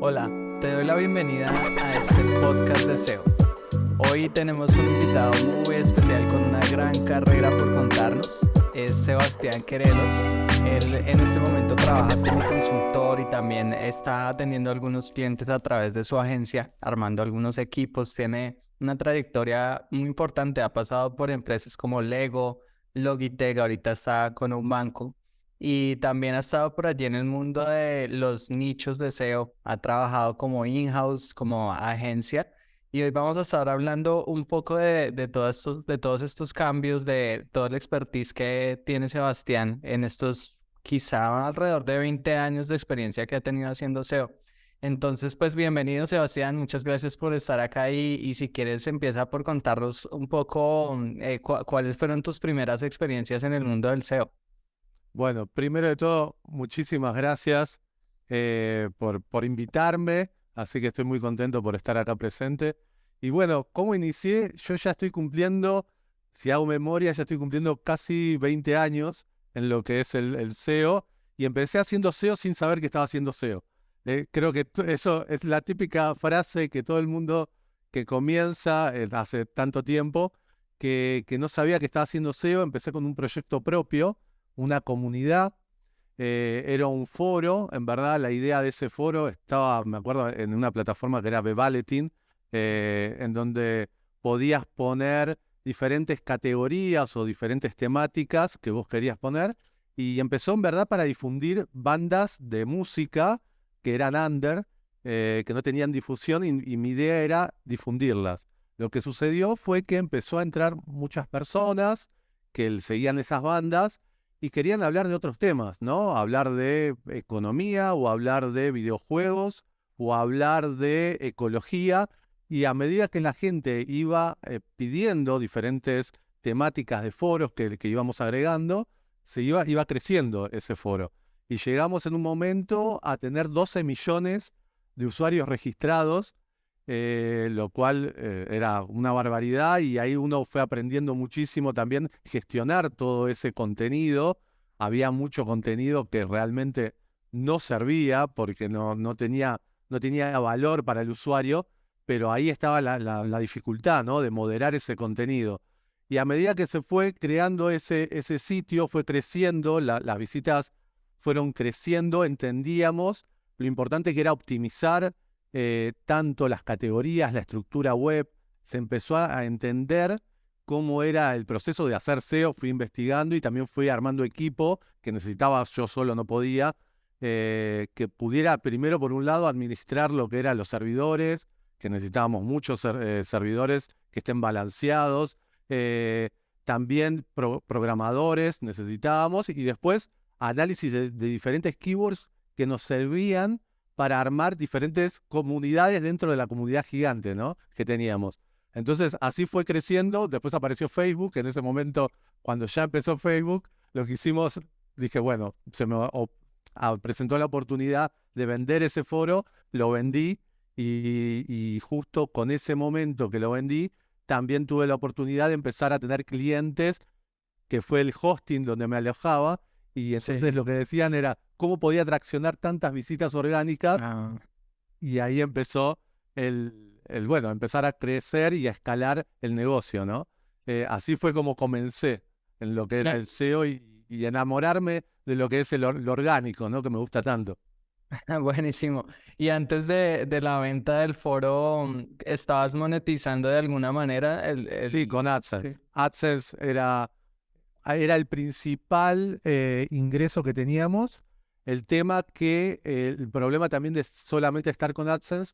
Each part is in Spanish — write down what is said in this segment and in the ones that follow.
Hola, te doy la bienvenida a este podcast de SEO. Hoy tenemos un invitado muy especial con una gran carrera por contarnos. Es Sebastián Querelos. Él en este momento trabaja como consultor y también está atendiendo a algunos clientes a través de su agencia, armando algunos equipos. Tiene una trayectoria muy importante. Ha pasado por empresas como Lego, Logitech, ahorita está con un banco. Y también ha estado por allí en el mundo de los nichos de SEO. Ha trabajado como in-house, como agencia. Y hoy vamos a estar hablando un poco de todos estos cambios, de todo el expertise que tiene Sebastián en estos quizá alrededor de 20 años de experiencia que ha tenido haciendo SEO. Entonces, pues bienvenido Sebastián, muchas gracias por estar acá y si quieres empieza por contarnos un poco cuáles fueron tus primeras experiencias en el mundo del SEO. Bueno, primero de todo, muchísimas gracias por invitarme, así que estoy muy contento por estar acá presente. Y bueno, ¿cómo inicié? Yo ya estoy cumpliendo, si hago memoria, ya estoy cumpliendo casi 20 años en lo que es el SEO, y empecé haciendo SEO sin saber que estaba haciendo SEO. Creo que eso es la típica frase que todo el mundo que comienza hace tanto tiempo, que no sabía que estaba haciendo SEO. Empecé con un proyecto propio, una comunidad, era un foro. En verdad, la idea de ese foro estaba, me acuerdo, en una plataforma que era Bebaletin, en donde podías poner diferentes categorías o diferentes temáticas que vos querías poner, y empezó en verdad para difundir bandas de música que eran under, que no tenían difusión, y mi idea era difundirlas. Lo que sucedió fue que empezó a entrar muchas personas que seguían esas bandas y querían hablar de otros temas, ¿no? Hablar de economía, o hablar de videojuegos, o hablar de ecología. Y a medida que la gente iba pidiendo diferentes temáticas de foros que íbamos agregando, iba creciendo ese foro. Y llegamos en un momento a tener 12 millones de usuarios registrados, lo cual era una barbaridad, y ahí uno fue aprendiendo muchísimo también gestionar todo ese contenido. Había mucho contenido que realmente no servía porque no tenía valor para el usuario, pero ahí estaba la dificultad, ¿no? De moderar ese contenido. Y a medida que se fue creando ese sitio, fue creciendo, las visitas fueron creciendo, entendíamos lo importante que era optimizar tanto las categorías, la estructura web. Se empezó a entender cómo era el proceso de hacer SEO. Fui investigando y también fui armando equipo que necesitaba, yo solo no podía, que pudiera primero, por un lado, administrar lo que eran los servidores, que necesitábamos muchos servidores que estén balanceados, eh, también programadores necesitábamos, y después análisis de diferentes keywords que nos servían para armar diferentes comunidades dentro de la comunidad gigante, ¿no? Que teníamos. Entonces, así fue creciendo. Después apareció Facebook. En ese momento, cuando ya empezó Facebook, lo que hicimos, dije, bueno, se me presentó la oportunidad de vender ese foro, lo vendí, y justo con ese momento que lo vendí, también tuve la oportunidad de empezar a tener clientes, que fue el hosting donde me alojaba. Y Sí. entonces lo que decían era cómo podía traccionar tantas visitas orgánicas, Ah, y ahí empezó bueno, empezar a crecer y a escalar el negocio, ¿no? Así fue como comencé en lo que era el SEO, y enamorarme de lo que es lo orgánico, ¿no? Que me gusta tanto. buenísimo. Y antes de la venta del foro, ¿estabas monetizando de alguna manera Sí, con sí? AdSense. AdSense era el principal ingreso que teníamos. El tema que el problema también de solamente estar con AdSense,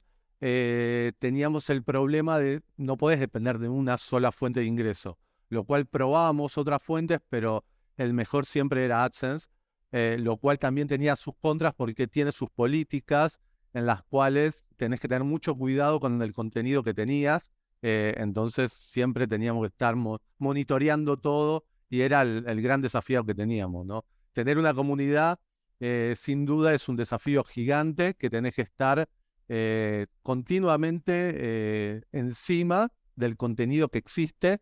teníamos el problema de no podés depender de una sola fuente de ingreso, lo cual probábamos otras fuentes, pero el mejor siempre era AdSense, lo cual también tenía sus contras porque tiene sus políticas en las cuales tenés que tener mucho cuidado con el contenido que tenías. Entonces siempre teníamos que estar monitoreando todo, y era el gran desafío que teníamos, ¿no? Tener una comunidad, sin duda, es un desafío gigante, que tenés que estar continuamente encima del contenido que existe,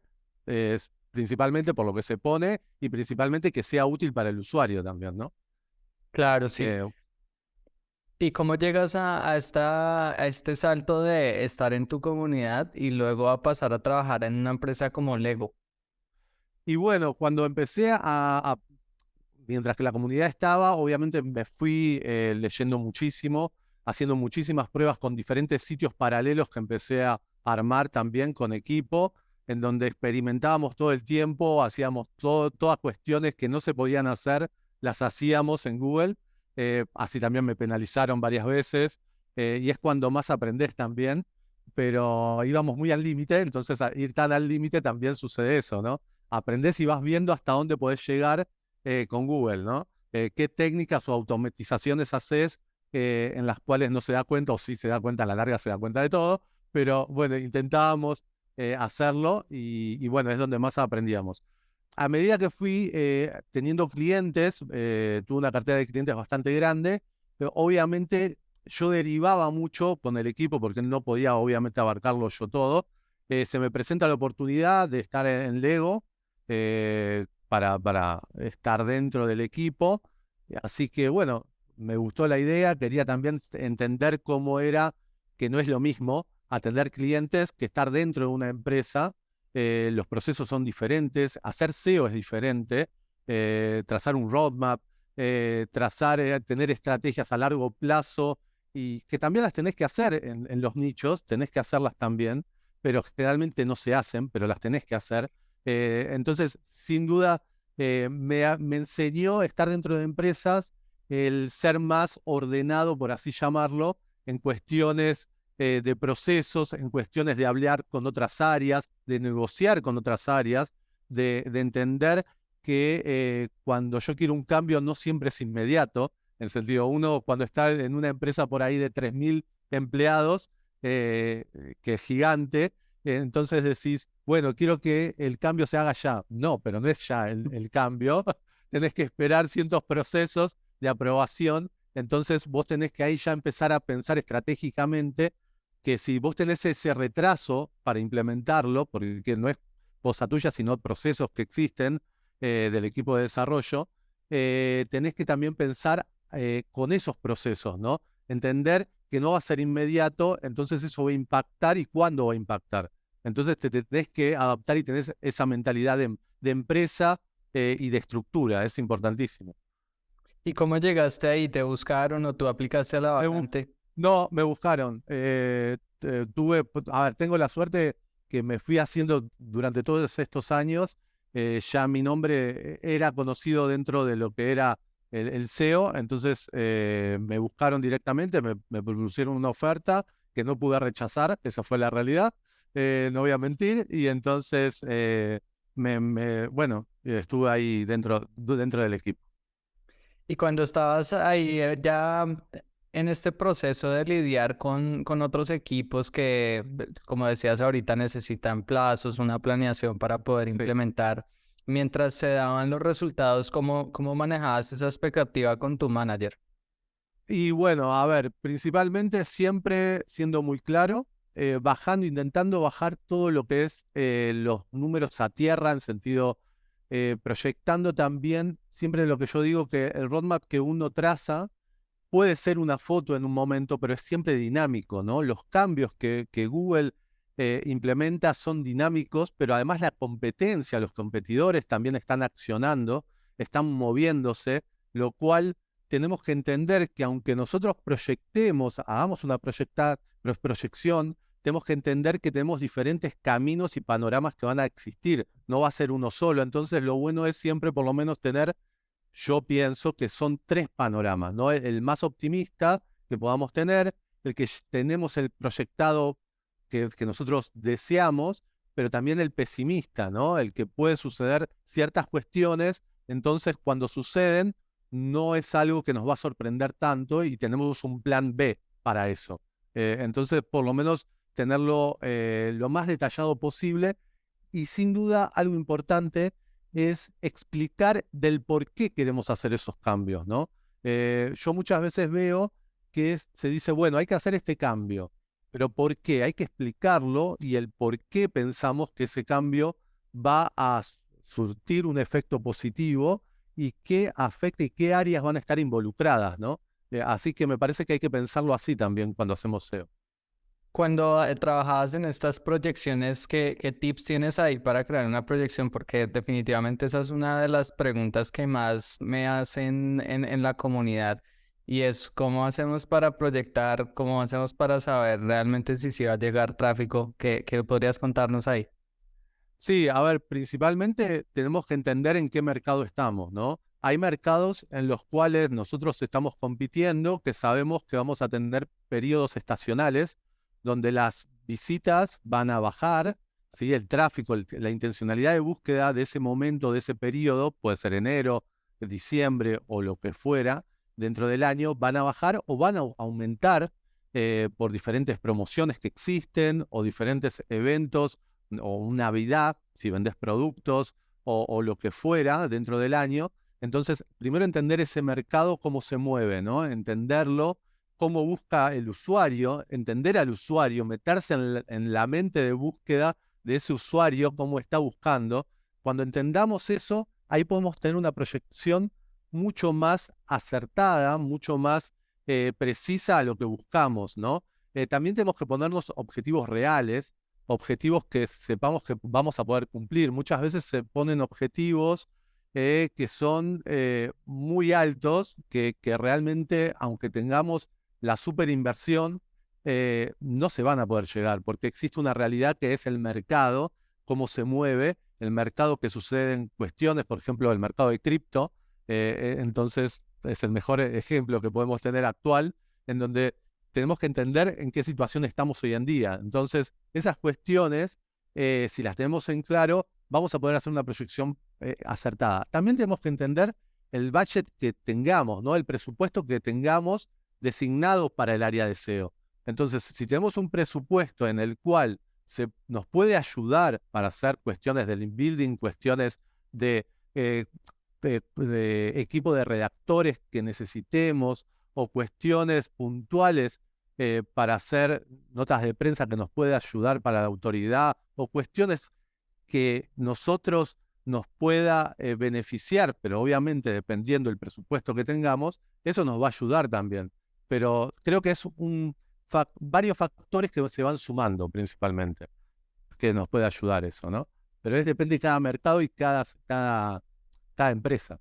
principalmente por lo que se pone, y principalmente que sea útil para el usuario también, ¿no? Claro, Así sí. que ¿Y cómo llegas a este salto de estar en tu comunidad y luego a pasar a trabajar en una empresa como Lego? Y bueno, cuando empecé mientras que la comunidad estaba, obviamente me fui leyendo muchísimo, haciendo muchísimas pruebas con diferentes sitios paralelos que empecé a armar también con equipo, en donde experimentábamos todo el tiempo, hacíamos todas cuestiones que no se podían hacer, las hacíamos en Google. Así también me penalizaron varias veces, y es cuando más aprendes también, pero íbamos muy al límite, entonces al ir tan al límite también sucede eso, ¿no? Aprendés y vas viendo hasta dónde podés llegar con Google, ¿no? ¿Qué técnicas o automatizaciones haces en las cuales no se da cuenta, o sí se da cuenta, a la larga se da cuenta de todo, pero bueno, intentábamos hacerlo y bueno, es donde más aprendíamos. A medida que fui teniendo clientes, tuve una cartera de clientes bastante grande, pero obviamente yo derivaba mucho con el equipo porque no podía obviamente abarcarlo yo todo. Se me presenta la oportunidad de estar en Lego, para estar dentro del equipo. Así que bueno, me gustó la idea, quería también entender cómo era, que no es lo mismo atender clientes que estar dentro de una empresa. Los procesos son diferentes, hacer SEO es diferente, trazar un roadmap, tener estrategias a largo plazo y que también las tenés que hacer en los nichos, tenés que hacerlas también, pero generalmente no se hacen, pero las tenés que hacer. Entonces, sin duda, me enseñó estar dentro de empresas el ser más ordenado, por así llamarlo, en cuestiones de procesos, en cuestiones de hablar con otras áreas, de negociar con otras áreas, de entender que cuando yo quiero un cambio no siempre es inmediato. En sentido, uno cuando está en una empresa por ahí de 3.000 empleados, que es gigante, entonces decís, bueno, quiero que el cambio se haga ya. No, pero no es ya el cambio. Tenés que esperar ciertos procesos de aprobación. Entonces vos tenés que ahí ya empezar a pensar estratégicamente que si vos tenés ese retraso para implementarlo, porque no es cosa tuya, sino procesos que existen del equipo de desarrollo, tenés que también pensar con esos procesos, ¿no? Entender que no va a ser inmediato, entonces eso va a impactar y cuándo va a impactar. Entonces te tenés que adaptar y tenés esa mentalidad de empresa y de estructura, es importantísimo. ¿Y cómo llegaste ahí? ¿Te buscaron o tú aplicaste a la Me bus- vacante? no, me buscaron. A ver, tengo la suerte que me fui haciendo durante todos estos años. Ya mi nombre era conocido dentro de lo que era el SEO, entonces me buscaron directamente, me propusieron una oferta que no pude rechazar, esa fue la realidad, no voy a mentir, y entonces, bueno, estuve ahí dentro del equipo. Y cuando estabas ahí ya en este proceso de lidiar con otros equipos que, como decías ahorita, necesitan plazos, una planeación para poder Sí. implementar, mientras se daban los resultados, ¿cómo manejabas esa expectativa con tu manager? Y bueno, a ver, principalmente siempre siendo muy claro, intentando bajar todo lo que es los números a tierra, en sentido, proyectando también, siempre lo que yo digo, que el roadmap que uno traza puede ser una foto en un momento, pero es siempre dinámico, ¿no? Los cambios que Google implementa son dinámicos, pero además la competencia, los competidores también están accionando, están moviéndose, lo cual tenemos que entender que aunque nosotros proyectemos, hagamos una proyección, tenemos que entender que tenemos diferentes caminos y panoramas que van a existir, no va a ser uno solo. Entonces lo bueno es siempre por lo menos tener, yo pienso que son tres panoramas, ¿no? El más optimista que podamos tener, el que tenemos el proyectado que nosotros deseamos, pero también el pesimista, ¿no? El que puede suceder ciertas cuestiones, entonces cuando suceden no es algo que nos va a sorprender tanto y tenemos un plan B para eso. Entonces, por lo menos tenerlo lo más detallado posible y sin duda algo importante es explicar del por qué queremos hacer esos cambios, ¿no? Yo muchas veces veo que se dice, bueno, hay que hacer este cambio, pero ¿por qué? Hay que explicarlo y el por qué pensamos que ese cambio va a surtir un efecto positivo y qué afecta y qué áreas van a estar involucradas, ¿no? Así que me parece que hay que pensarlo así también cuando hacemos SEO. Cuando trabajabas en estas proyecciones, ¿qué tips tienes ahí para crear una proyección? Porque definitivamente esa es una de las preguntas que más me hacen en la comunidad y es cómo hacemos para proyectar, cómo hacemos para saber realmente si va a llegar tráfico. ¿Qué podrías contarnos ahí? Sí, a ver, principalmente tenemos que entender en qué mercado estamos, ¿no? Hay mercados en los cuales nosotros estamos compitiendo, que sabemos que vamos a tener periodos estacionales, donde las visitas van a bajar, ¿sí? El tráfico, la intencionalidad de búsqueda de ese momento, de ese periodo, puede ser enero, diciembre o lo que fuera, dentro del año, van a bajar o van a aumentar por diferentes promociones que existen o diferentes eventos o Navidad, si vendes productos o lo que fuera dentro del año. Entonces, primero entender ese mercado, cómo se mueve, ¿no? Entenderlo, cómo busca el usuario, entender al usuario, meterse en la mente de búsqueda de ese usuario, cómo está buscando. Cuando entendamos eso, ahí podemos tener una proyección mucho más acertada, mucho más precisa a lo que buscamos, ¿no? También tenemos que ponernos objetivos reales, objetivos que sepamos que vamos a poder cumplir. Muchas veces se ponen objetivos que son muy altos, que realmente, aunque tengamos la superinversión, no se van a poder llegar, porque existe una realidad que es el mercado, cómo se mueve, el mercado que sucede en cuestiones, por ejemplo, el mercado de cripto. Entonces, es el mejor ejemplo que podemos tener actual, en donde tenemos que entender en qué situación estamos hoy en día. Entonces, esas cuestiones, si las tenemos en claro, vamos a poder hacer una proyección acertada. También tenemos que entender el budget que tengamos, ¿no? El presupuesto que tengamos designado para el área de SEO. Entonces, si tenemos un presupuesto en el cual nos puede ayudar para hacer cuestiones de link building, cuestiones de, eh, de equipo de redactores que necesitemos o cuestiones puntuales para hacer notas de prensa que nos puede ayudar para la autoridad o cuestiones que nosotros nos pueda beneficiar, pero obviamente dependiendo del presupuesto que tengamos, eso nos va a ayudar también. Pero creo que es varios factores que se van sumando principalmente, que nos puede ayudar eso, ¿no? Pero depende de cada mercado y cada empresa.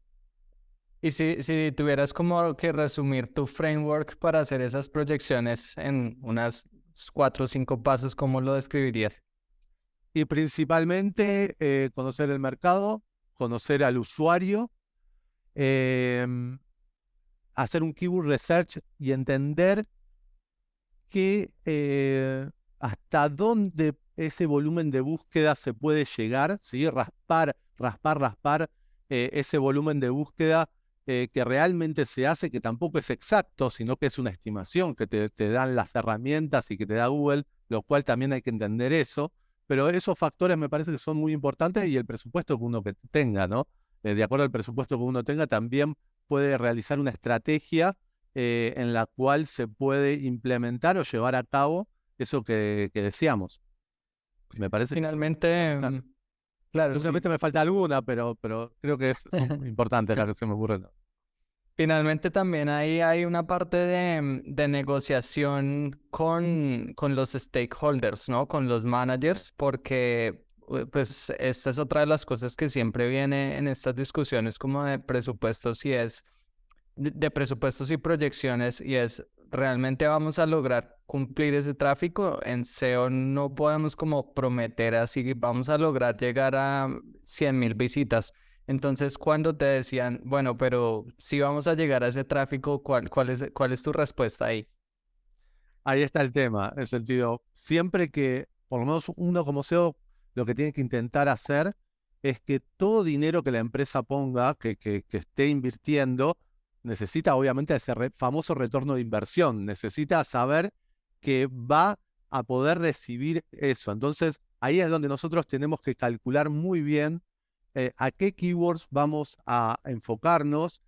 Y si tuvieras como que resumir tu framework para hacer esas proyecciones en unas 4 o 5 pasos, ¿cómo lo describirías? Y principalmente conocer el mercado, conocer al usuario, em, hacer un keyword research y entender que hasta dónde ese volumen de búsqueda se puede llegar, ¿sí? Raspar ese volumen de búsqueda que realmente se hace, que tampoco es exacto, sino que es una estimación que te dan las herramientas y que te da Google, lo cual también hay que entender eso. Pero esos factores me parece que son muy importantes y el presupuesto que uno tenga, ¿no? De acuerdo al presupuesto que uno tenga, también puede realizar una estrategia en la cual se puede implementar o llevar a cabo eso que decíamos. Me parece que son Finalmente, fundamentales. claro, sí. Seguramente me falta alguna, pero creo que son importantes las que se me ocurren. Finalmente también hay una parte de negociación con los stakeholders, ¿no? Con los managers, porque pues esta es otra de las cosas que siempre viene en estas discusiones como de presupuestos y es de presupuestos y proyecciones y es realmente vamos a lograr cumplir ese tráfico. En SEO no podemos como prometer así vamos a lograr llegar a 100,000 visitas. Entonces, cuando te decían, bueno, pero si vamos a llegar a ese tráfico, ¿cuál es tu respuesta ahí? Ahí está el tema, en el sentido, siempre que, por lo menos uno como SEO, lo que tiene que intentar hacer es que todo dinero que la empresa ponga, que esté invirtiendo, necesita obviamente ese famoso retorno de inversión, necesita saber que va a poder recibir eso. Entonces, ahí es donde nosotros tenemos que calcular muy bien a qué keywords vamos a enfocarnos,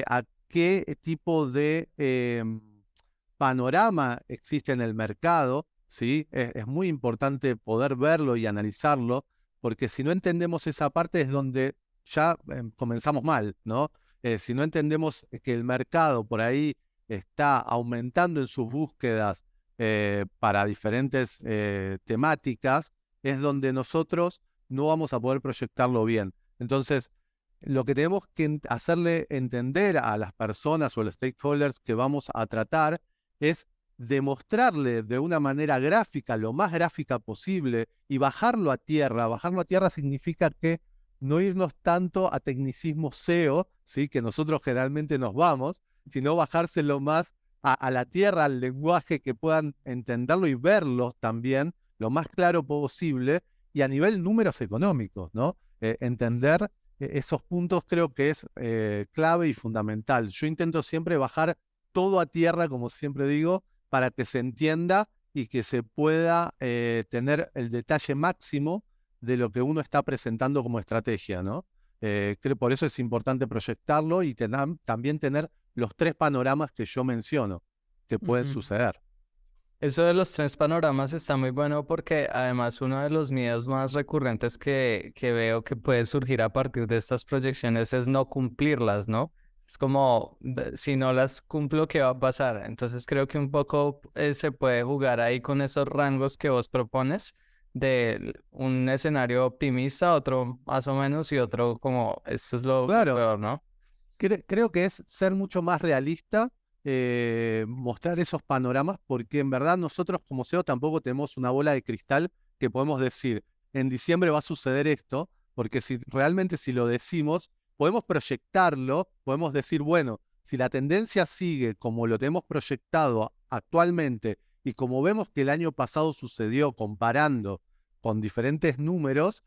a qué tipo de panorama existe en el mercado, ¿sí? Es muy importante poder verlo y analizarlo, porque si no entendemos esa parte es donde ya comenzamos mal, ¿no? Si no entendemos que el mercado por ahí está aumentando en sus búsquedas para diferentes temáticas, es donde nosotros no vamos a poder proyectarlo bien. Entonces, lo que tenemos que hacerle entender a las personas o a los stakeholders que vamos a tratar es demostrarle de una manera gráfica, lo más gráfica posible, y bajarlo a tierra. Bajarlo a tierra significa que no irnos tanto a tecnicismo SEO, ¿sí? Que nosotros generalmente nos vamos, sino bajárselo más a la tierra, al lenguaje que puedan entenderlo y verlo también lo más claro posible, y a nivel números económicos, ¿no? Entender esos puntos creo que es clave y fundamental. Yo intento siempre bajar todo a tierra, como siempre digo, para que se entienda y que se pueda tener el detalle máximo de lo que uno está presentando como estrategia, ¿no? Por eso es importante proyectarlo y también tener los 3 panoramas que yo menciono, que pueden Ujú. suceder. Eso de los 3 panoramas está muy bueno porque además uno de los miedos más recurrentes que veo que puede surgir a partir de estas proyecciones es no cumplirlas, ¿no? Es como, si no las cumplo, ¿qué va a pasar? Entonces creo que un poco se puede jugar ahí con esos rangos que vos propones de un escenario optimista, otro más o menos y otro como, esto es lo Claro, peor, ¿no? creo que es ser mucho más realista, mostrar esos panoramas, porque en verdad nosotros como SEO tampoco tenemos una bola de cristal que podemos decir, en diciembre va a suceder esto, porque si realmente si lo decimos, podemos proyectarlo, podemos decir, bueno, si la tendencia sigue como lo tenemos proyectado actualmente y como vemos que el año pasado sucedió comparando con diferentes números,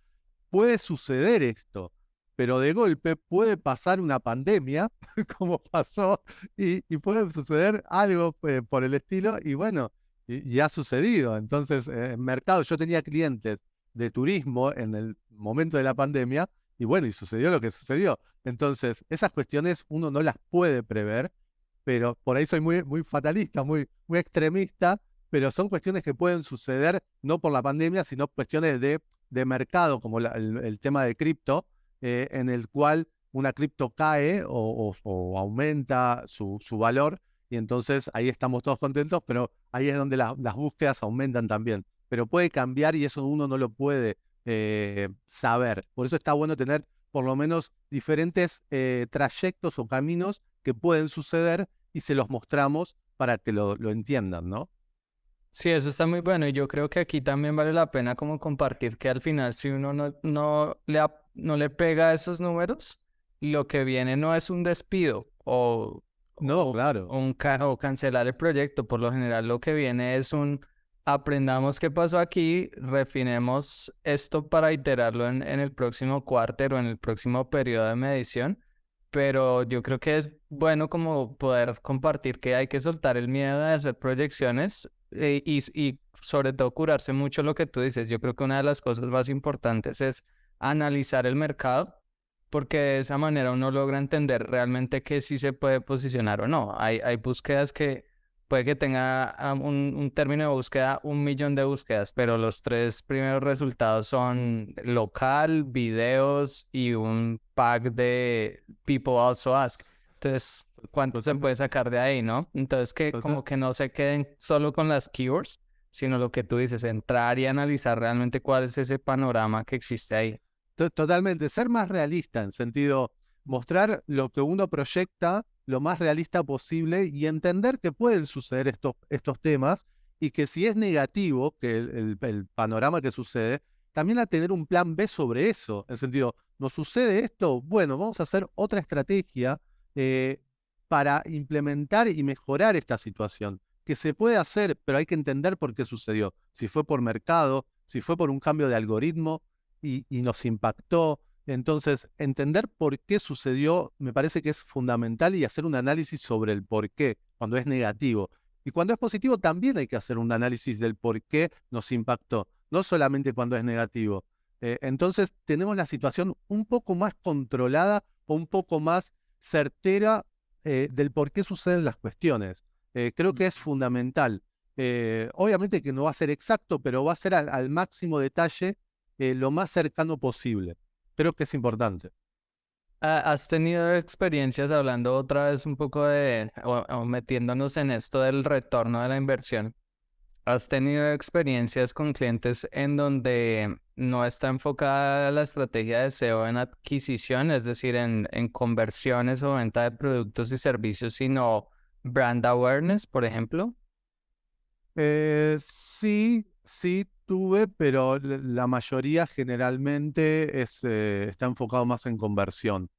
puede suceder esto, pero de golpe puede pasar una pandemia, como pasó, y puede suceder algo por el estilo, y bueno, y ha sucedido. Entonces, en mercado, yo tenía clientes de turismo en el momento de la pandemia, y bueno, y sucedió lo que sucedió. Entonces, esas cuestiones uno no las puede prever, pero por ahí soy muy fatalista, muy extremista, pero son cuestiones que pueden suceder no por la pandemia, sino cuestiones de mercado, como el tema de cripto, en el cual una cripto cae o aumenta su valor, y entonces ahí estamos todos contentos, pero ahí es donde las búsquedas aumentan también. Pero puede cambiar y eso uno no lo puede saber. Por eso está bueno tener por lo menos diferentes trayectos o caminos que pueden suceder y se los mostramos para que lo entiendan, ¿no? Sí, eso está muy bueno y yo creo que aquí también vale la pena como compartir que al final si uno no le pega a esos números, lo que viene no es un despido No, o, claro. o cancelar el proyecto. Por lo general lo que viene es un aprendamos qué pasó aquí, refinemos esto para iterarlo en el próximo cuarter o en el próximo periodo de medición. Pero yo creo que es bueno como poder compartir que hay que soltar el miedo de hacer proyecciones y sobre todo curarse mucho lo que tú dices. Yo creo que una de las cosas más importantes es analizar el mercado, porque de esa manera uno logra entender realmente que sí se puede posicionar o no. Hay búsquedas que puede que tenga un término de búsqueda, 1 millón de búsquedas, pero los 3 primeros resultados son local, videos y un pack de people also ask. Entonces, ¿cuánto se puede Totalmente. sacar de ahí, no? Entonces, que Total- como que no se queden solo con las keywords, sino lo que tú dices, entrar y analizar realmente cuál es ese panorama que existe ahí. Totalmente, ser más realista en sentido, mostrar lo que uno proyecta lo más realista posible y entender que pueden suceder estos temas y que si es negativo, que el panorama que sucede, también a tener un plan B sobre eso. En sentido, ¿nos sucede esto? Bueno, vamos a hacer otra estrategia eh, para implementar y mejorar esta situación. Que se puede hacer, pero hay que entender por qué sucedió. Si fue por mercado, si fue por un cambio de algoritmo y nos impactó. Entonces, entender por qué sucedió me parece que es fundamental y hacer un análisis sobre el por qué cuando es negativo. Y cuando es positivo también hay que hacer un análisis del por qué nos impactó, no solamente cuando es negativo. Entonces, tenemos la situación un poco más controlada o un poco más certera del por qué suceden las cuestiones. Creo que es fundamental. Obviamente que no va a ser exacto, pero va a ser al máximo detalle lo más cercano posible. Creo que es importante. ¿Has tenido experiencias hablando otra vez un poco o metiéndonos en esto del retorno de la inversión? ¿Has tenido experiencias con clientes en donde no está enfocada la estrategia de SEO en adquisición, es decir, en conversiones o venta de productos y servicios, sino brand awareness, por ejemplo? Sí, sí tuve, pero la mayoría generalmente está enfocado más en conversión.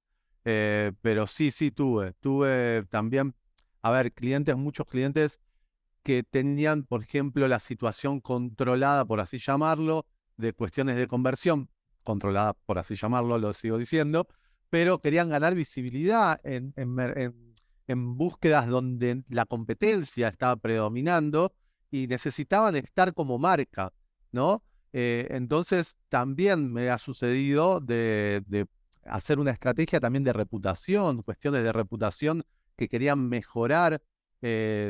Pero sí, sí tuve. Tuve también, a ver, muchos clientes que tenían, por ejemplo, la situación controlada, por así llamarlo, de cuestiones de conversión, controlada, por así llamarlo, lo sigo diciendo, pero querían ganar visibilidad en búsquedas donde la competencia estaba predominando y necesitaban estar como marca, ¿no? Entonces, también me ha sucedido de hacer una estrategia también de reputación, cuestiones de reputación que querían mejorar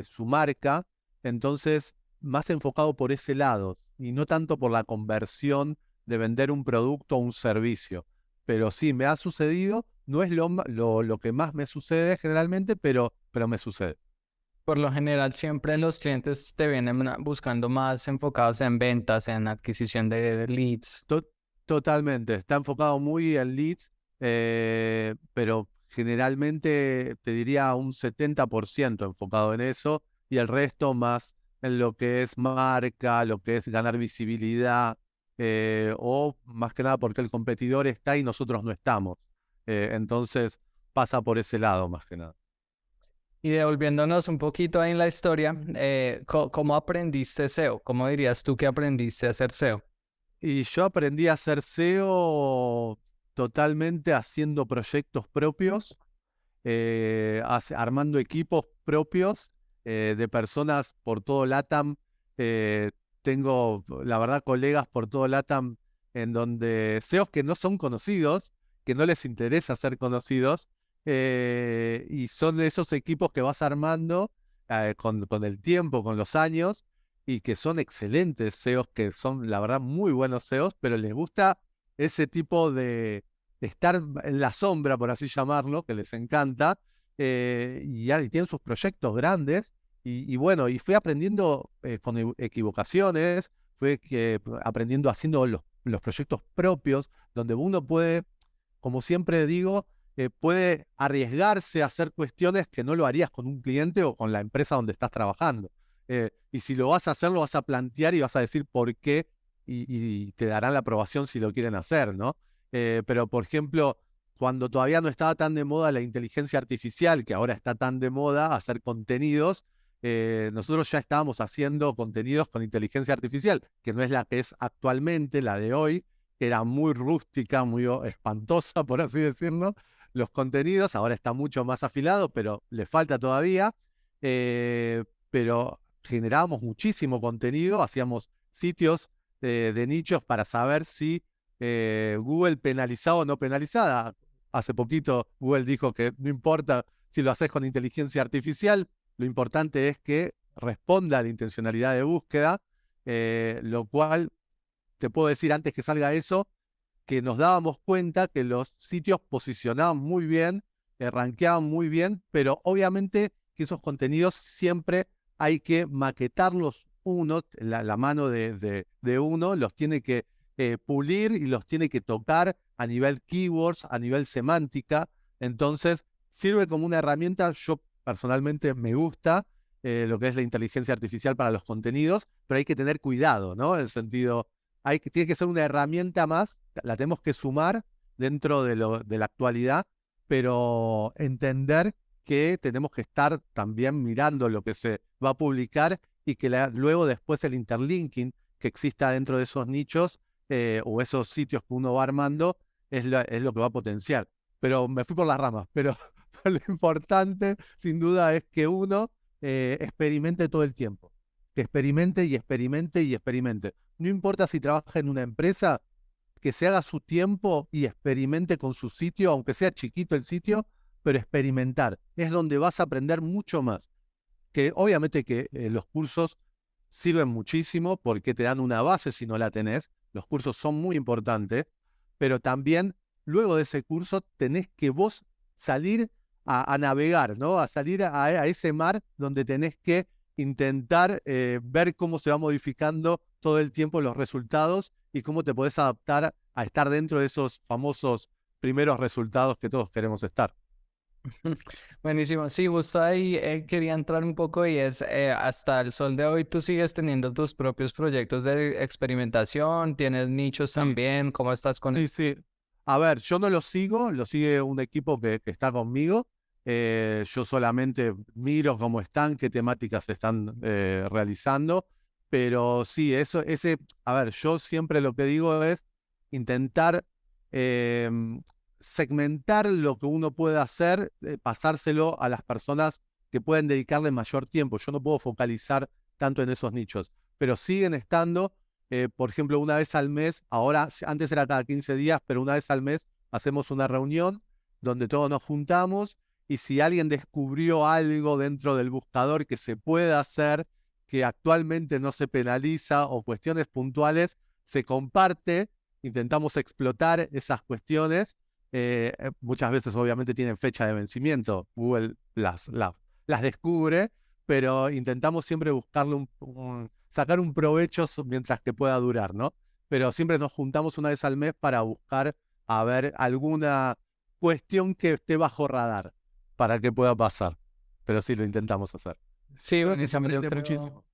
su marca, entonces más enfocado por ese lado y no tanto por la conversión de vender un producto o un servicio. Pero sí, me ha sucedido, no es lo que más me sucede generalmente, pero me sucede. Por lo general, siempre los clientes te vienen buscando más enfocados en ventas, en adquisición de leads. To- Totalmente, está enfocado muy en leads, pero generalmente te diría un 70% enfocado en eso y el resto más en lo que es marca, lo que es ganar visibilidad, o más que nada porque el competidor está y nosotros no estamos. Entonces pasa por ese lado más que nada. Y devolviéndonos un poquito ahí en la historia, ¿cómo aprendiste SEO? ¿Cómo dirías tú que aprendiste a hacer SEO? Y yo aprendí a hacer SEO totalmente haciendo proyectos propios, armando equipos propios de personas por todo LATAM. Eh, Tengo, la verdad, colegas por todo LATAM en donde SEOs que no son conocidos, que no les interesa ser conocidos, y son de esos equipos que vas armando con el tiempo, con los años, y que son excelentes SEOs, que son, la verdad, muy buenos SEOs, pero les gusta ese tipo de estar en la sombra, por así llamarlo, que les encanta, y tienen sus proyectos grandes, y bueno, y fui aprendiendo con equivocaciones, aprendiendo haciendo los proyectos propios, donde uno puede, como siempre digo, puede arriesgarse a hacer cuestiones que no lo harías con un cliente o con la empresa donde estás trabajando. Y si lo vas a hacer, lo vas a plantear y vas a decir por qué y te darán la aprobación si lo quieren hacer, ¿no? Pero, por ejemplo, cuando todavía no estaba tan de moda la inteligencia artificial, que ahora está tan de moda hacer contenidos, nosotros ya estábamos haciendo contenidos con inteligencia artificial, que no es la que es actualmente, la de hoy, que era muy rústica, muy espantosa, por así decirlo. Los contenidos ahora está mucho más afilado, pero le falta todavía. Pero generábamos muchísimo contenido, hacíamos sitios de nichos para saber si Google penalizaba o no penalizada. Hace poquito Google dijo que no importa si lo haces con inteligencia artificial, lo importante es que responda a la intencionalidad de búsqueda, lo cual te puedo decir antes que salga eso, que nos dábamos cuenta que los sitios posicionaban muy bien, rankeaban muy bien, pero obviamente que esos contenidos siempre hay que maquetarlos uno, la mano de uno, los tiene que pulir y los tiene que tocar a nivel keywords, a nivel semántica. Entonces, sirve como una herramienta. Yo personalmente me gusta lo que es la inteligencia artificial para los contenidos, pero hay que tener cuidado, ¿no? En el sentido, tiene que ser una herramienta más, la tenemos que sumar dentro de la actualidad, pero entender que tenemos que estar también mirando lo que se va a publicar y que luego después el interlinking que exista dentro de esos nichos o esos sitios que uno va armando es lo que va a potenciar. Pero me fui por las ramas, pero lo importante sin duda es que uno experimente todo el tiempo, que experimente y experimente y experimente. No importa si trabaja en una empresa, que se haga su tiempo y experimente con su sitio, aunque sea chiquito el sitio, pero experimentar. Es donde vas a aprender mucho más. Que obviamente que los cursos sirven muchísimo porque te dan una base si no la tenés. Los cursos son muy importantes, pero también luego de ese curso tenés que vos salir a navegar, ¿no? A salir a ese mar donde tenés que intentar ver cómo se va modificando todo el tiempo los resultados y cómo te podés adaptar a estar dentro de esos famosos primeros resultados que todos queremos estar. Buenísimo. Sí, justo ahí quería entrar un poco y es, hasta el sol de hoy tú sigues teniendo tus propios proyectos de experimentación, tienes nichos Sí, también, ¿cómo estás con sí, eso? sí. A ver, yo no lo sigo, lo sigue un equipo que está conmigo. Yo solamente miro cómo están, qué temáticas se están realizando. Pero sí, a ver, yo siempre lo que digo es intentar em, segmentar lo que uno puede hacer, pasárselo a las personas que pueden dedicarle mayor tiempo. Yo no puedo focalizar tanto en esos nichos, pero siguen estando. Por ejemplo, una vez al mes, ahora, antes era cada 15 días, pero una vez al mes hacemos una reunión donde todos nos juntamos y si alguien descubrió algo dentro del buscador que se puede hacer, que actualmente no se penaliza o cuestiones puntuales, se comparte, intentamos explotar esas cuestiones. Muchas veces obviamente tienen fecha de vencimiento, Google las descubre, pero intentamos siempre buscarle sacar un provecho mientras que pueda durar, ¿no? Pero siempre nos juntamos una vez al mes para buscar a ver alguna cuestión que esté bajo radar para que pueda pasar. Pero sí lo intentamos hacer. Sí, Creo que se buenísimo, yo aprende creo. muchísimo.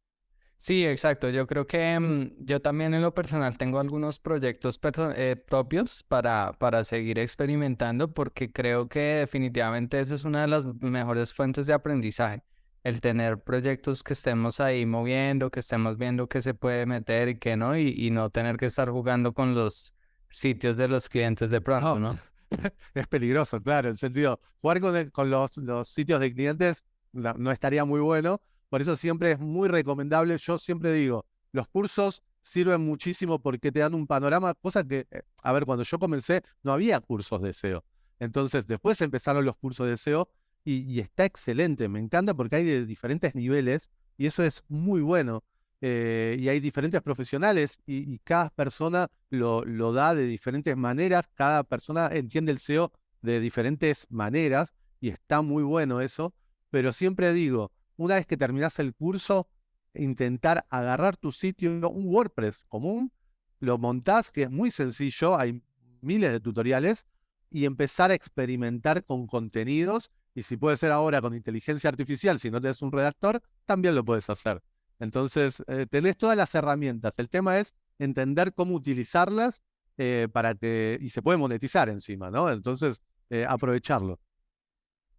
Sí, exacto. Yo creo que yo también en lo personal tengo algunos proyectos propios para seguir experimentando porque creo que definitivamente esa es una de las mejores fuentes de aprendizaje. El tener proyectos que estemos ahí moviendo, que estemos viendo qué se puede meter y qué no, y no tener que estar jugando con los sitios de los clientes de pronto, No, ¿no? es peligroso, claro, en sentido, jugar con los sitios de clientes no estaría muy bueno, por eso siempre es muy recomendable, yo siempre digo, los cursos sirven muchísimo porque te dan un panorama, cosa que, a ver, cuando yo comencé no había cursos de SEO, entonces después empezaron los cursos de SEO y está excelente, me encanta porque hay de diferentes niveles y eso es muy bueno. Y hay diferentes profesionales y cada persona lo da de diferentes maneras, cada persona entiende el SEO de diferentes maneras y está muy bueno eso, pero siempre digo, una vez que terminas el curso, intentar agarrar tu sitio, un WordPress común, lo montás, que es muy sencillo, hay miles de tutoriales, y empezar a experimentar con contenidos, y si puede ser ahora con inteligencia artificial, si no tienes un redactor, también lo puedes hacer. Entonces, tenés todas las herramientas. El tema es entender cómo utilizarlas y se puede monetizar encima, ¿no? Entonces, aprovecharlo.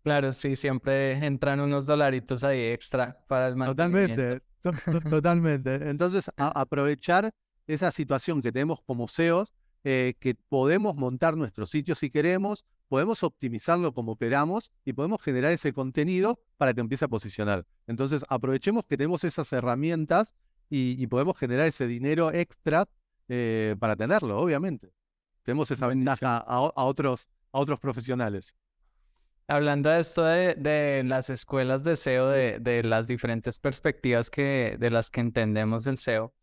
Claro, sí, siempre entran unos dolaritos ahí extra para el mantenimiento. Totalmente, totalmente. Entonces, aprovechar esa situación que tenemos como SEOs, que podemos montar nuestro sitio si queremos, podemos optimizarlo como queramos y podemos generar ese contenido para que empiece a posicionar. Entonces, aprovechemos que tenemos esas herramientas y podemos generar ese dinero extra para tenerlo, obviamente. Tenemos esa ventaja Buenísimo. a otros profesionales. Hablando de esto de las escuelas de SEO, de las diferentes perspectivas de las que entendemos el SEO,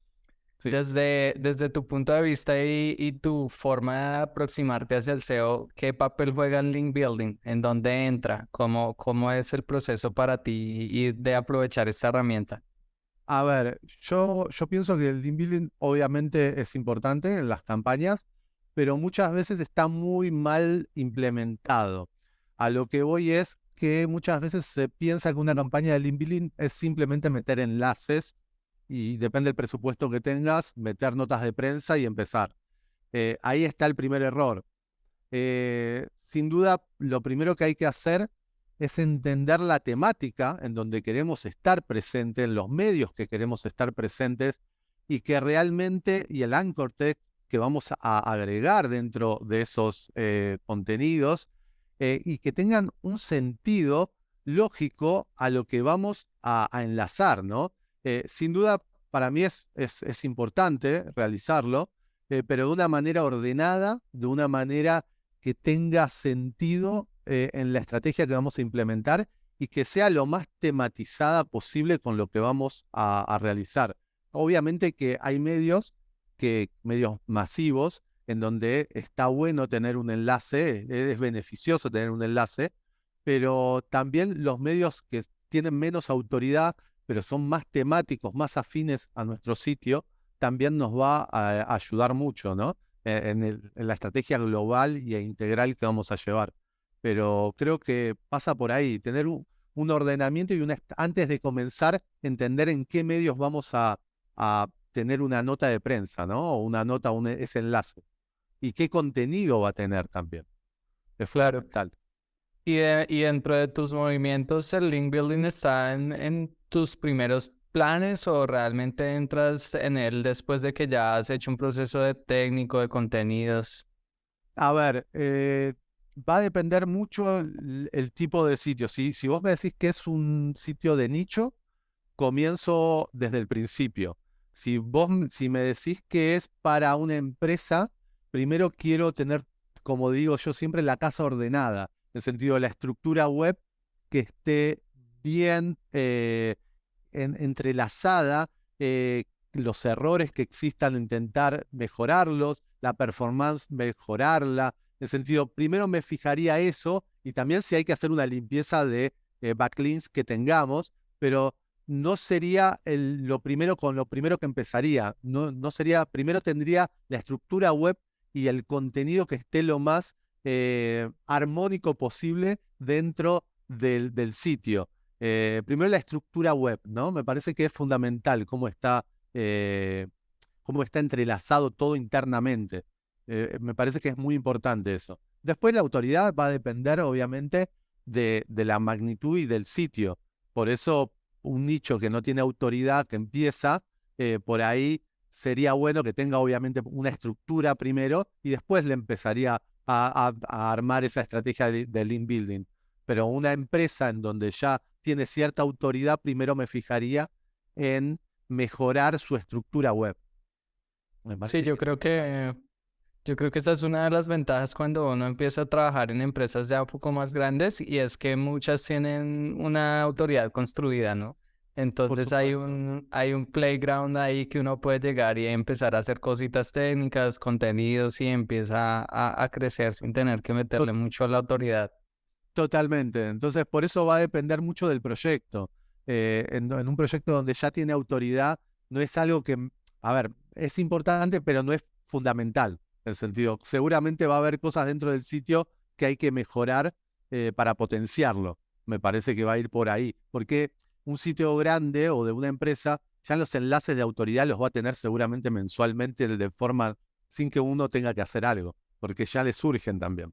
Sí. desde tu punto de vista y tu forma de aproximarte hacia el SEO, ¿qué papel juega el link building? ¿En dónde entra? ¿Cómo es el proceso para ti y de aprovechar esta herramienta? A ver, yo pienso que el link building obviamente es importante en las campañas, pero muchas veces está muy mal implementado. A lo que voy es que muchas veces se piensa que una campaña de link building es simplemente meter enlaces y depende del presupuesto que tengas, meter notas de prensa y empezar. Ahí está el primer error. Sin duda, lo primero que hay que hacer es entender la temática en donde queremos estar presentes, en los medios que queremos estar presentes y que realmente, y el anchor text que vamos a agregar dentro de esos contenidos y que tengan un sentido lógico a lo que vamos a enlazar, ¿no? Sin duda, para mí es importante realizarlo, pero de una manera ordenada, de una manera que tenga sentido en la estrategia que vamos a implementar y que sea lo más tematizada posible con lo que vamos a realizar. Obviamente que hay medios masivos, en donde está bueno tener un enlace, es beneficioso tener un enlace, pero también los medios que tienen menos autoridad, pero son más temáticos, más afines a nuestro sitio, también nos va a ayudar mucho, ¿no? En la estrategia global e integral que vamos a llevar. Pero creo que pasa por ahí, tener un ordenamiento y antes de comenzar, entender en qué medios vamos a tener una nota de prensa, ¿no? O una nota, ese enlace. Y qué contenido va a tener también. Es Claro. fundamental. Y dentro de tus movimientos, ¿el link building está en tus primeros planes o realmente entras en él después de que ya has hecho un proceso de técnico de contenidos? A ver, va a depender mucho el tipo de sitio. Si vos me decís que es un sitio de nicho, comienzo desde el principio. Si me decís que es para una empresa, primero quiero tener, como digo yo siempre, la casa ordenada, en el sentido de la estructura web que esté bien entrelazada, los errores que existan, intentar mejorarlos, la performance, mejorarla. En el sentido, primero me fijaría eso y también si hay que hacer una limpieza de backlinks que tengamos, pero no sería lo primero con lo primero que empezaría. No sería, primero tendría la estructura web y el contenido que esté lo más armónico posible dentro del sitio. Primero la estructura web, ¿no? Me parece que es fundamental eh, cómo está entrelazado todo internamente. Me parece que es muy importante eso. Después la autoridad va a depender, obviamente, de la magnitud y del sitio. Por eso, un nicho que no tiene autoridad, que empieza, por ahí sería bueno que tenga, obviamente, una estructura primero y después le empezaría a armar esa estrategia de link building. Pero una empresa en donde ya tiene cierta autoridad, primero me fijaría en mejorar su estructura web. Me Sí, parece que eso. yo creo que esa es una de las ventajas cuando uno empieza a trabajar en empresas ya un poco más grandes y es que muchas tienen una autoridad construida, ¿no? Por Entonces supuesto. hay un playground ahí que uno puede llegar y empezar a hacer cositas técnicas, contenidos y empieza a crecer sin tener que meterle Tot- mucho a la autoridad. Totalmente. Entonces, por eso va a depender mucho del proyecto. En un proyecto donde ya tiene autoridad, no es algo que, a ver, es importante, pero no es fundamental. En el sentido, seguramente va a haber cosas dentro del sitio que hay que mejorar para potenciarlo. Me parece que va a ir por ahí. Porque un sitio grande o de una empresa, ya los enlaces de autoridad los va a tener seguramente mensualmente de forma sin que uno tenga que hacer algo, porque ya le surgen también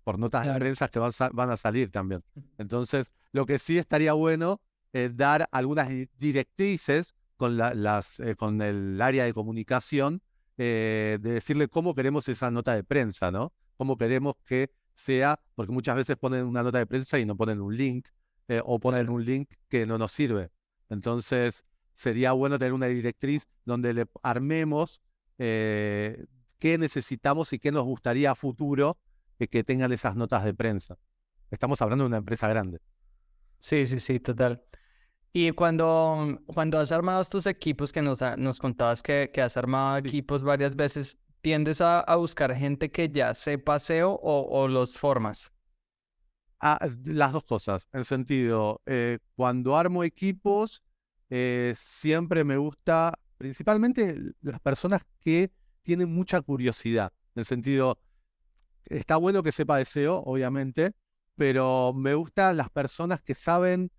por notas de Claro. prensa que van a salir también. Entonces, lo que sí estaría bueno es dar algunas directrices con el área de comunicación, de decirle cómo queremos esa nota de prensa, ¿no? Cómo queremos que sea, porque muchas veces ponen una nota de prensa y no ponen un link, o ponen Claro. un link que no nos sirve. Entonces, sería bueno tener una directriz donde le armemos qué necesitamos y qué nos gustaría a futuro que tengan esas notas de prensa. Estamos hablando de una empresa grande. Sí, sí, sí, total. Y cuando has armado estos equipos que nos contabas que has armado Sí. equipos varias veces, ¿tiendes a buscar gente que ya sepa SEO o los formas? Las dos cosas, en sentido, cuando armo equipos, siempre me gusta, principalmente las personas que tienen mucha curiosidad, en sentido, está bueno que sepa de SEO, obviamente, pero me gustan las personas que saben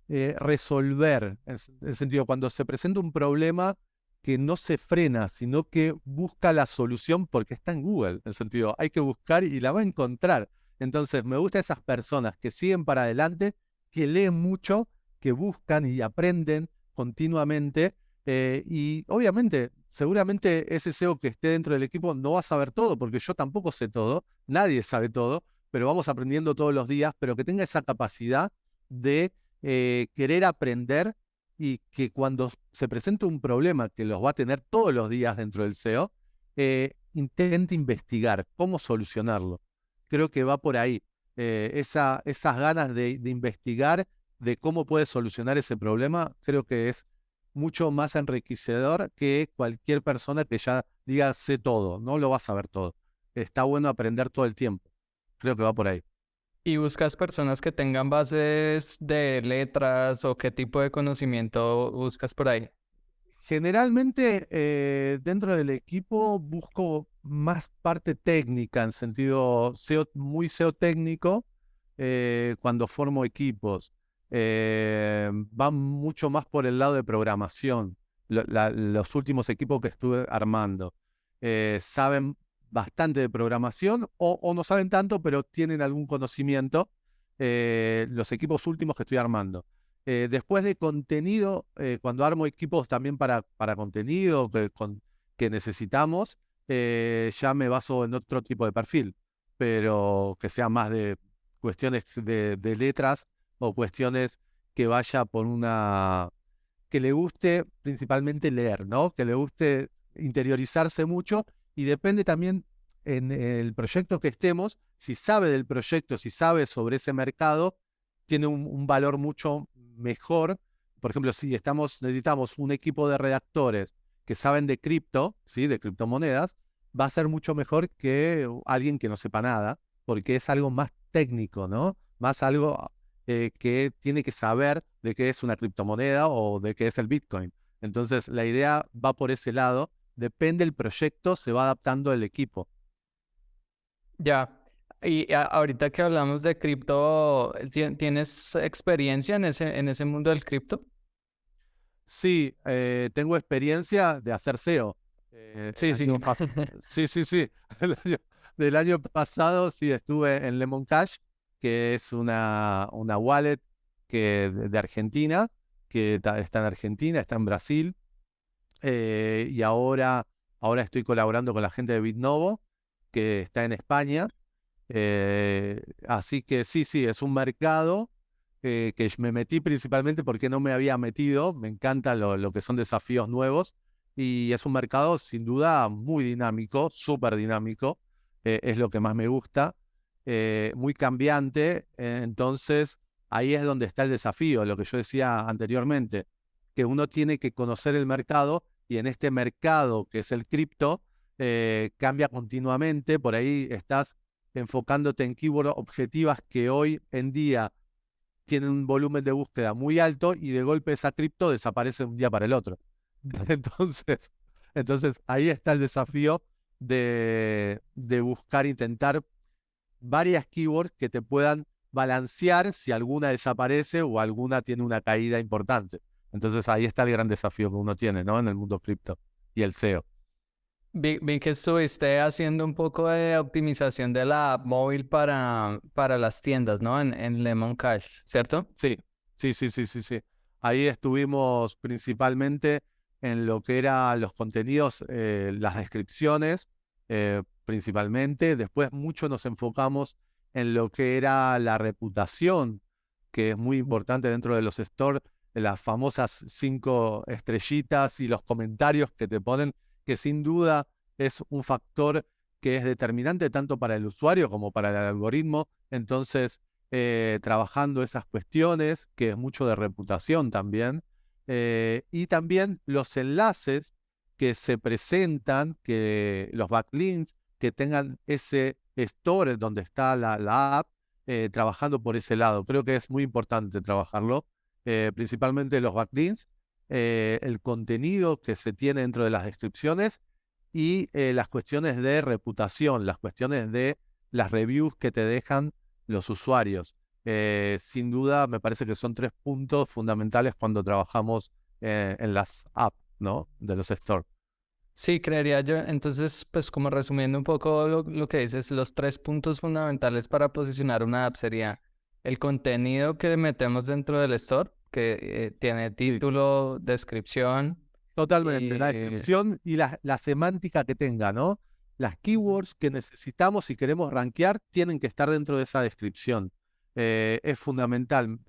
resolver, en el sentido, cuando se presenta un problema que no se frena, sino que busca la solución porque está en Google, en el sentido, hay que buscar y la va a encontrar. Entonces, me gustan esas personas que siguen para adelante, que leen mucho, que buscan y aprenden continuamente, y obviamente, seguramente ese SEO que esté dentro del equipo no va a saber todo, porque yo tampoco sé todo, nadie sabe todo, pero vamos aprendiendo todos los días, pero que tenga esa capacidad de querer aprender y que cuando se presente un problema que los va a tener todos los días dentro del SEO, intente investigar cómo solucionarlo. Creo que va por ahí. Esas ganas de investigar de cómo puede solucionar ese problema, creo que es mucho más enriquecedor que cualquier persona que ya diga sé todo, no lo va a saber todo. está bueno aprender todo el tiempo. Creo que va por ahí. ¿Y buscas personas que tengan bases de letras o qué tipo de conocimiento buscas por ahí? Generalmente dentro del equipo busco más parte técnica, en sentido SEO, muy SEO técnico, cuando formo equipos. Van mucho más por el lado de programación. Los últimos equipos que estuve armando saben bastante de programación o no saben tanto, pero tienen algún conocimiento. Los equipos últimos que estoy armando. Después de contenido, cuando armo equipos también para contenido que necesitamos, ya me baso en otro tipo de perfil, pero que sea más de cuestiones de letras o cuestiones que vaya por que le guste principalmente leer, ¿no? Que le guste interiorizarse mucho y depende también en el proyecto que estemos, si sabe del proyecto, si sabe sobre ese mercado, tiene un valor mucho mejor. Por ejemplo, si necesitamos un equipo de redactores que saben de cripto, ¿sí? De criptomonedas, va a ser mucho mejor que alguien que no sepa nada, porque es algo más técnico, ¿no? Más algo que tiene que saber de qué es una criptomoneda o de qué es el Bitcoin. Entonces, la idea va por ese lado. Depende del proyecto, se va adaptando el equipo. Ya. Y ahorita que hablamos de cripto, ¿tienes experiencia en ese mundo del cripto? Sí, tengo experiencia de hacer SEO. Sí, sí. Sí, sí, sí. Del año pasado sí estuve en Lemon Cash, que es una wallet de Argentina, que está en Argentina, está en Brasil, y ahora estoy colaborando con la gente de Bitnovo, que está en España. Así que sí, sí, es un mercado que me metí principalmente porque no me había metido. Me encanta lo que son desafíos nuevos y es un mercado sin duda muy dinámico, súper dinámico. Es lo que más me gusta, muy cambiante. Entonces ahí es donde está el desafío, lo que yo decía anteriormente, que uno tiene que conocer el mercado y en este mercado que es el cripto, cambia continuamente. Por ahí estás enfocándote en keywords objetivas que hoy en día tienen un volumen de búsqueda muy alto y de golpe esa cripto desaparece de un día para el otro. Entonces, entonces ahí está el desafío de buscar, intentar varias keywords que te puedan balancear si alguna desaparece o alguna tiene una caída importante. Entonces ahí está el gran desafío que uno tiene, ¿no? En el mundo cripto y el SEO. Vi que estuviste haciendo un poco de optimización de la app móvil para las tiendas, ¿no? En Lemon Cash, ¿cierto? Sí, sí, sí, sí, sí, sí. Ahí estuvimos principalmente en lo que eran los contenidos, las descripciones, principalmente. Después mucho nos enfocamos en lo que era la reputación, que es muy importante dentro de los stores, las famosas 5 estrellitas y los comentarios que te ponen, que sin duda es un factor que es determinante tanto para el usuario como para el algoritmo. Entonces, trabajando esas cuestiones, que es mucho de reputación también, y también los enlaces que se presentan, que los backlinks, que tengan ese store donde está la app, trabajando por ese lado. Creo que es muy importante trabajarlo, principalmente los backlinks, el contenido que se tiene dentro de las descripciones y las cuestiones de reputación, las cuestiones de las reviews que te dejan los usuarios. Sin duda, me parece que son 3 puntos fundamentales cuando trabajamos en las apps, ¿no? De los stores. Sí, creería yo. Entonces, pues como resumiendo un poco lo que dices, los tres puntos fundamentales para posicionar una app sería el contenido que metemos dentro del store, que tiene Sí, título, descripción totalmente. La y... descripción y la semántica que tenga, ¿no? Las keywords que necesitamos si queremos rankear tienen que estar dentro de esa descripción. Es fundamental.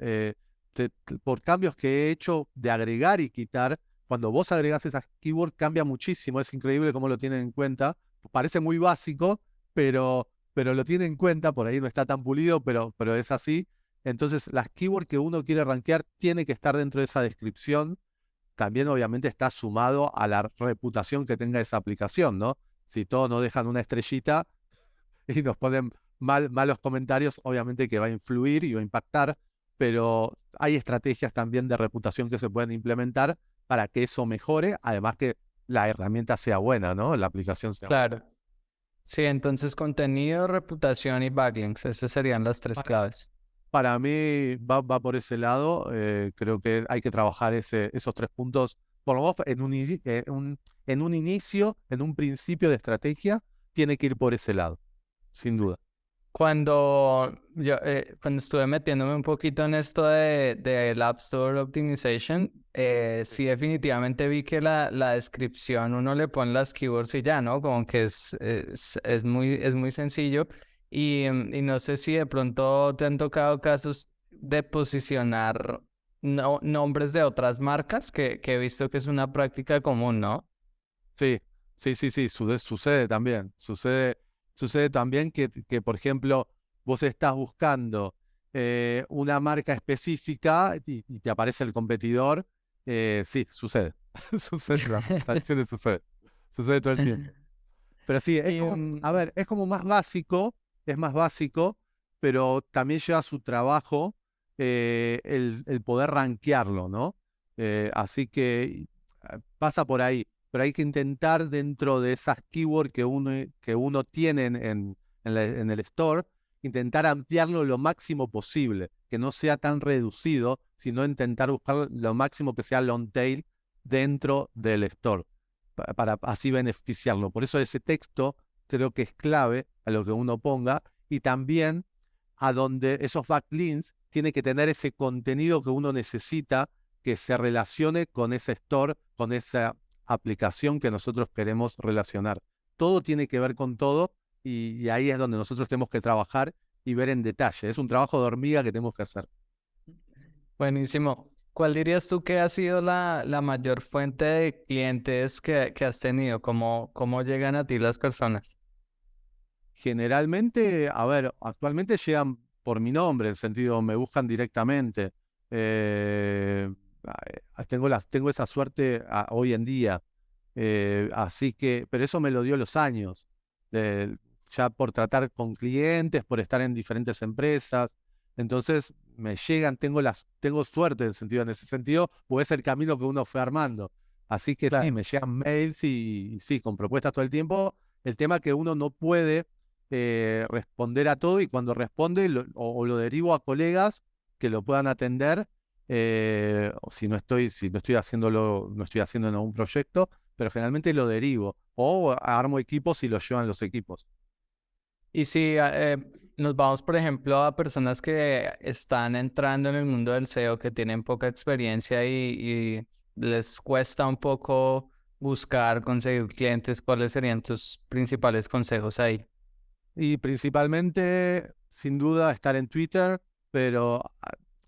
Por cambios que he hecho de agregar y quitar, cuando vos agregás esas keywords cambia muchísimo. Es increíble cómo lo tienen en cuenta. Parece muy básico, pero lo tienen en cuenta. Por ahí no está tan pulido, pero es así. Entonces, las keywords que uno quiere rankear tiene que estar dentro de esa descripción. También obviamente está sumado a la reputación que tenga esa aplicación, ¿no? Si todos nos dejan una estrellita, y nos ponen malos comentarios, obviamente que va a influir y va a impactar, pero hay estrategias también de reputación que se pueden implementar para que eso mejore, además que la herramienta sea buena, ¿no? La aplicación sea buena. Claro. Sí, entonces contenido, reputación y backlinks, esas serían las tres Para, claves. para mí va por ese lado. Creo que hay que trabajar esos 3 puntos, por lo menos en un inicio, en un principio de estrategia, tiene que ir por ese lado, sin duda. Cuando estuve metiéndome un poquito en esto del App Store Optimization, Sí. sí definitivamente vi que la descripción uno le pone las keywords y ya, ¿no? Como que es muy sencillo y no sé si de pronto te han tocado casos de posicionar nombres de otras marcas que he visto que es una práctica común, ¿no? Sí, sí, sucede también. Sucede también que, por ejemplo, vos estás buscando una marca específica y te aparece el competidor. Sí, sucede. Sucede, las tradiciones sucede. Sucede todo el tiempo. Pero sí, es Y, como, a ver, es como es más básico, pero también lleva su trabajo el poder rankearlo, ¿no? Así que pasa por ahí, pero hay que intentar dentro de esas keywords que uno tiene en el store, intentar ampliarlo lo máximo posible, que no sea tan reducido, sino intentar buscar lo máximo que sea long tail dentro del store para así beneficiarlo. Por eso ese texto creo que es clave a lo que uno ponga y también a donde esos backlinks tiene que tener ese contenido que uno necesita que se relacione con ese store, con esa aplicación que nosotros queremos relacionar. Todo tiene que ver con todo y ahí es donde nosotros tenemos que trabajar y ver en detalle. Es un trabajo de hormiga que tenemos que hacer. Buenísimo. ¿Cuál dirías tú que ha sido la mayor fuente de clientes que has tenido? ¿Cómo llegan a ti las personas? Generalmente, a ver, actualmente llegan por mi nombre, en sentido, me buscan directamente. Eh, tengo esa suerte hoy en día. Así que, pero eso me lo dio los años. Ya por tratar con clientes, por estar en diferentes empresas. Entonces, me llegan, tengo suerte en ese sentido, o es el camino que uno fue armando. Así que sí, Claro. me llegan mails y sí, con propuestas todo el tiempo. El tema que uno no puede responder a todo y cuando responde o lo derivo a colegas que lo puedan atender o si no estoy haciéndolo, no estoy haciendo en algún proyecto, pero generalmente lo derivo o armo equipos y lo llevan los equipos. Y si nos vamos, por ejemplo, a personas que están entrando en el mundo del SEO, que tienen poca experiencia y les cuesta un poco buscar, conseguir clientes, ¿cuáles serían tus principales consejos ahí? Y principalmente, sin duda, estar en Twitter, pero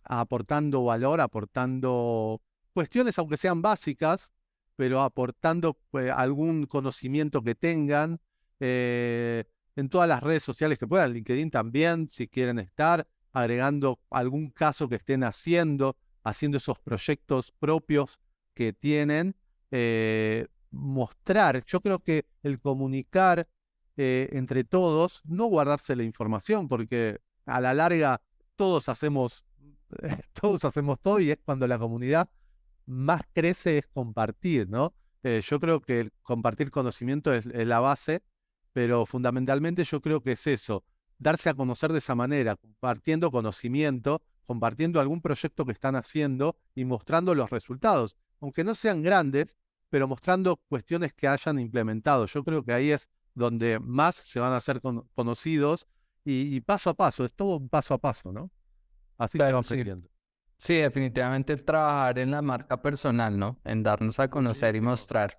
aportando valor, aportando cuestiones, aunque sean básicas, pero aportando algún conocimiento que tengan en todas las redes sociales que puedan, LinkedIn también, si quieren estar, agregando algún caso que estén haciendo esos proyectos propios que tienen, mostrar. Yo creo que el comunicar entre todos, no guardarse la información, porque a la larga todos hacemos, todos hacemos todo y es cuando la comunidad más crece es compartir, ¿no? Yo creo que el compartir conocimiento es la base, pero fundamentalmente yo creo que es eso, darse a conocer de esa manera, compartiendo conocimiento, compartiendo algún proyecto que están haciendo y mostrando los resultados, aunque no sean grandes, pero mostrando cuestiones que hayan implementado. Yo creo que ahí es donde más se van a hacer conocidos y paso a paso, es todo un paso a paso, ¿no? Así se va Claro, sí. aprendiendo. Sí, definitivamente el trabajar en la marca personal, ¿no? En darnos a conocer y Muchísimo. mostrar.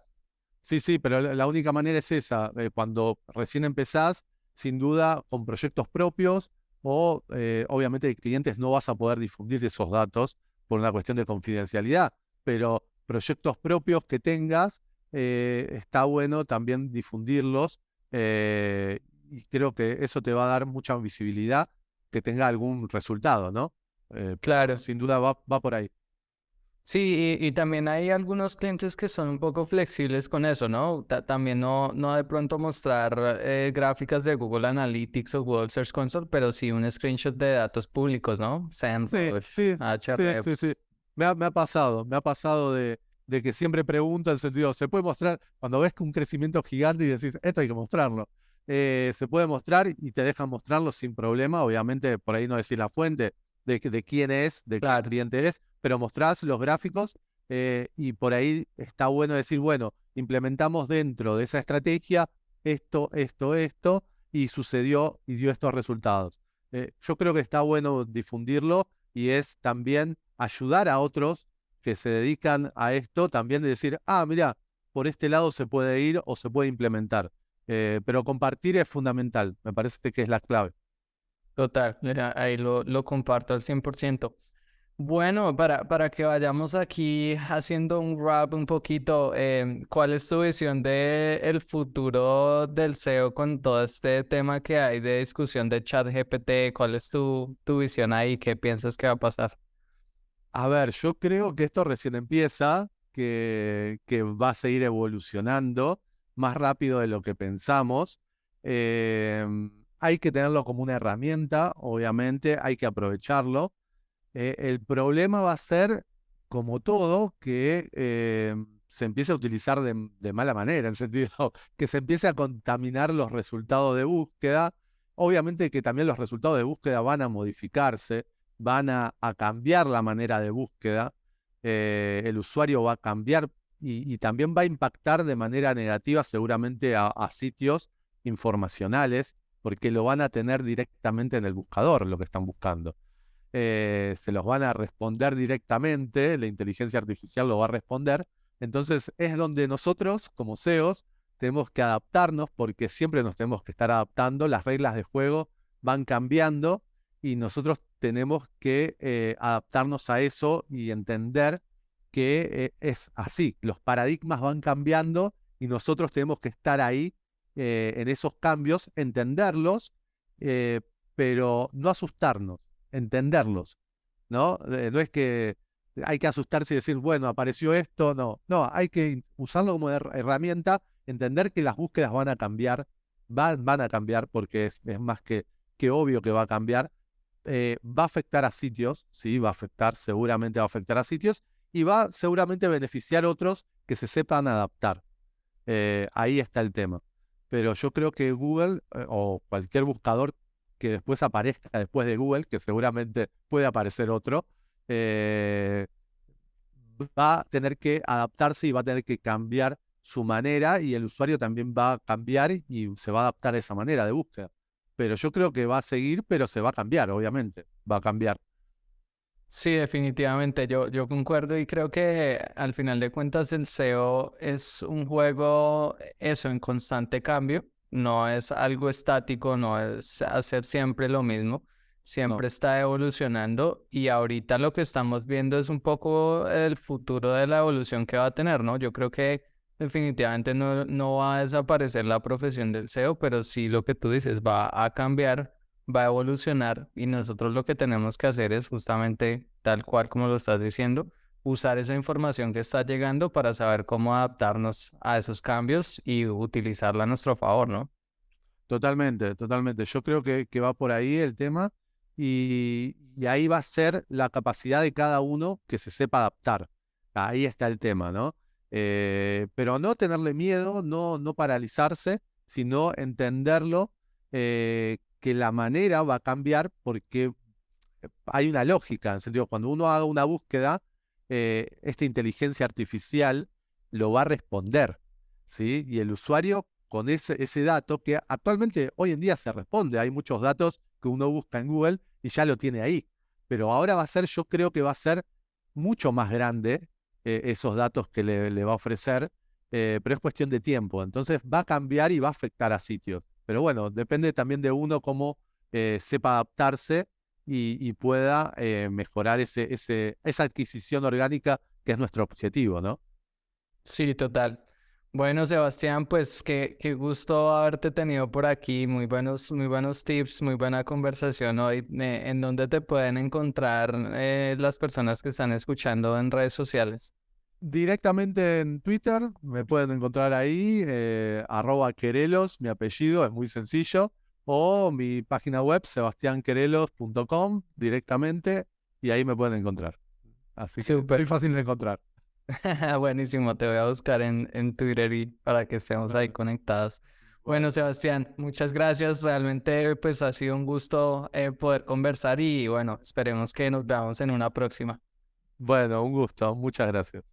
Sí, sí, pero la única manera es esa. Cuando recién empezás, sin duda, con proyectos propios o obviamente de clientes no vas a poder difundir esos datos por una cuestión de confidencialidad, pero proyectos propios que tengas, está bueno también difundirlos y creo que eso te va a dar mucha visibilidad, que tenga algún resultado, ¿no? Pero Claro. sin duda va por ahí. Sí, y también hay algunos clientes que son un poco flexibles con eso, ¿no? También no de pronto mostrar gráficas de Google Analytics o Google Search Console, pero sí un screenshot de datos públicos, ¿no? Sí, SEMrush, sí, sí, sí, sí. Ahrefs. Me ha pasado de que siempre pregunto en el sentido, ¿se puede mostrar? Cuando ves que un crecimiento gigante y decís, esto hay que mostrarlo. Se puede mostrar y te dejan mostrarlo sin problema. Obviamente, por ahí no decís la fuente de quién es, de qué Claro, cliente es, pero mostrás los gráficos y por ahí está bueno decir, bueno, implementamos dentro de esa estrategia esto, y sucedió y dio estos resultados. Yo creo que está bueno difundirlo y es también ayudar a otros que se dedican a esto, también de decir, mira, por este lado se puede ir o se puede implementar. Pero compartir es fundamental, me parece que es la clave. total, mira, ahí lo comparto al 100%. Bueno, para que vayamos aquí haciendo un wrap un poquito, ¿cuál es tu visión de el futuro del SEO con todo este tema que hay de discusión de ChatGPT? ¿Cuál es tu visión ahí? ¿Qué piensas que va a pasar? A ver, yo creo que esto recién empieza, que va a seguir evolucionando más rápido de lo que pensamos. Eh, Hay que tenerlo como una herramienta, obviamente, hay que aprovecharlo. El problema va a ser, como todo, que se empiece a utilizar de mala manera, en sentido que se empiece a contaminar los resultados de búsqueda. Obviamente que también los resultados de búsqueda van a modificarse, van a cambiar la manera de búsqueda, el usuario va a cambiar y también va a impactar de manera negativa seguramente a sitios informacionales, porque lo van a tener directamente en el buscador, lo que están buscando. Se los van a responder directamente, la inteligencia artificial lo va a responder. Entonces es donde nosotros, como SEOs, tenemos que adaptarnos porque siempre nos tenemos que estar adaptando, las reglas de juego van cambiando y nosotros tenemos que adaptarnos a eso y entender que es así, los paradigmas van cambiando y nosotros tenemos que estar ahí en esos cambios, entenderlos, eh, pero no asustarnos, entenderlos, ¿no? No es que hay que asustarse y decir, bueno, apareció esto, no, no, hay que usarlo como herramienta, entender que las búsquedas van a cambiar, van a cambiar porque es más que obvio que va a cambiar. Va a afectar a sitios, sí, va a afectar, seguramente va a afectar a sitios y va seguramente a beneficiar a otros que se sepan adaptar. Ahí está el tema. Pero yo creo que Google o cualquier buscador que después aparezca después de Google, que seguramente puede aparecer otro, eh, va a tener que adaptarse y va a tener que cambiar su manera y el usuario también va a cambiar y se va a adaptar a esa manera de búsqueda. Pero yo creo que va a seguir, pero se va a cambiar, obviamente, va a cambiar. Sí, definitivamente, yo concuerdo y creo que al final de cuentas el SEO es un juego, eso, en constante cambio, no es algo estático, no es hacer siempre lo mismo, No, siempre está evolucionando y ahorita lo que estamos viendo es un poco el futuro de la evolución que va a tener, ¿no? Yo creo que definitivamente no va a desaparecer la profesión del SEO, pero sí lo que tú dices va a cambiar, va a evolucionar y nosotros lo que tenemos que hacer es justamente tal cual como lo estás diciendo, usar esa información que está llegando para saber cómo adaptarnos a esos cambios y utilizarla a nuestro favor, ¿no? totalmente, totalmente. Yo creo que va por ahí el tema y ahí va a ser la capacidad de cada uno que se sepa adaptar. Ahí está el tema, ¿no? Pero no tenerle miedo, no paralizarse, sino entenderlo, que la manera va a cambiar porque hay una lógica, en el sentido, cuando uno haga una búsqueda, esta inteligencia artificial lo va a responder, ¿sí? Y el usuario con ese dato, que actualmente hoy en día se responde, hay muchos datos que uno busca en Google y ya lo tiene ahí, pero ahora va a ser, yo creo que va a ser mucho más grande esos datos que le va a ofrecer, pero es cuestión de tiempo, entonces va a cambiar y va a afectar a sitios. Pero bueno, depende también de uno cómo sepa adaptarse y pueda mejorar esa adquisición orgánica que es nuestro objetivo, ¿no? Sí, total. Bueno, Sebastián, pues qué gusto haberte tenido por aquí. Muy buenos tips, muy buena conversación hoy. ¿En dónde te pueden encontrar las personas que están escuchando en redes sociales? Directamente en Twitter me pueden encontrar ahí, @Querelos, mi apellido es muy sencillo, o mi página web, sebastianquerelos.com, directamente, y ahí me pueden encontrar. Así que soy Súper. fácil de encontrar. Buenísimo, te voy a buscar en Twitter y para que estemos ahí Bueno, conectados. Bueno, bueno, Sebastián, muchas gracias. Realmente, pues ha sido un gusto poder conversar y bueno, esperemos que nos veamos en una próxima. bueno, un gusto, muchas gracias.